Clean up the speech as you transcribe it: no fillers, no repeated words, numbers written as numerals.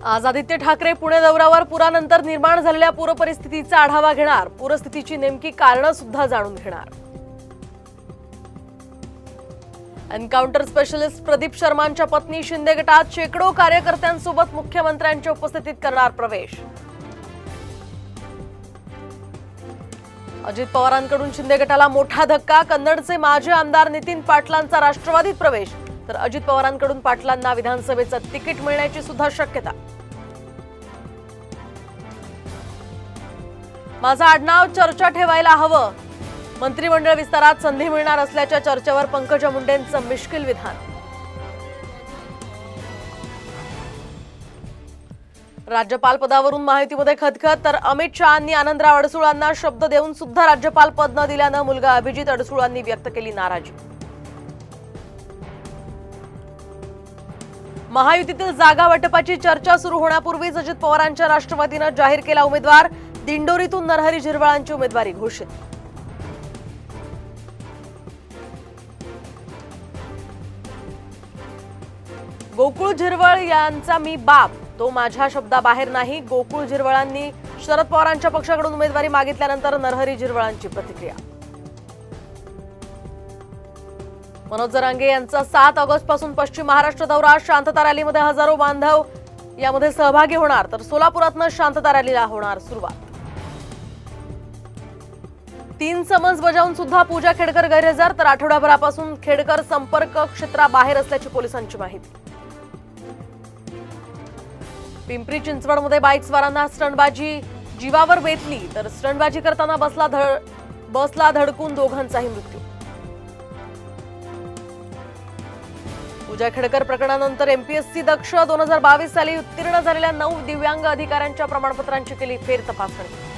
आज आदित्य ठाकरे पुणे दौऱ्यावर पुरानंतर निर्माण झालेल्या पूरपरिस्थितीचा आढावा घेणार। पूरस्थितीची नेमकी कारणं सुद्धा जाणून घेणार। एन्काउंटर स्पेशलिस्ट प्रदीप शर्मांच्या पत्नी शिंदे गटात शेकडो कार्यकर्त्यांसोबत मुख्यमंत्र्यांच्या उपस्थितीत करणार प्रवेश। अजित पवारांकडून शिंदे गटाला मोठा धक्का। कन्नडचे माजी आमदार नितीन पाटलांचा राष्ट्रवादीत प्रवेश, तर अजित पवारांकडून पाटलांना विधानसभेचं तिकीट मिळण्याची सुद्धा शक्यता। माझं आडनाव चर्चा ठेवायला हवं। मंत्रिमंडळ विस्तारात संधी मिळणार असल्याच्या चर्चेवर पंकजा मुंडेंचं मिश्किल विधान। राज्यपाल पदावरून महायुतीमध्ये खतखत, तर अमित शहांनी आनंदराव अडसुळांना शब्द देऊन सुद्धा राज्यपाल पद न दिल्यानं मुलगा अभिजित अडसुळांनी व्यक्त केली नाराजी। महायुतीतील जागा वाटपाची चर्चा सुरू होण्यापूर्वीच अजित पवारांच्या राष्ट्रवादीनं जाहीर केला उमेदवार। दिंडोरीतून नरहरी झिरवळांची उमेदवारी घोषित। गोकुळ झिरवळ यांचा मी बाप, तो माझ्या शब्दाबाहेर नाही। गोकुळ झिरवळांनी शरद पवारांच्या पक्षाकडून उमेदवारी मागितल्यानंतर नरहरी झिरवळांची प्रतिक्रिया। मनोज जरांगे यांचा 7 ऑगस्ट पासून पश्चिम महाराष्ट्र दौरा। शांतता रॅलीमध्ये हजारो बांधव यामध्ये सहभागी होणार, तर सोलापुरातनं शांतता रॅलीला होणार सुरुवात। 3 समन्स बजावून सुद्धा पूजा खेडकर गैरहजर, तर आठवड्याभरापासून खेडकर संपर्क क्षेत्राबाहेर असल्याची पोलिसांची माहिती। पिंपरी चिंचवडमध्ये बाईकस्वारांना स्टंटबाजी जीवावर बेतली, तर स्टंटबाजी करताना बसला धडकून दोघांचाही मृत्यू। पूजा खेडकर प्रकरणानंतर एमपीएससी दक्ष 2022 साली उत्तीर्ण झालेल्या 9 दिव्यांग अधिकाऱ्यांच्या प्रमाणपत्रांची केली फेरतपासणी।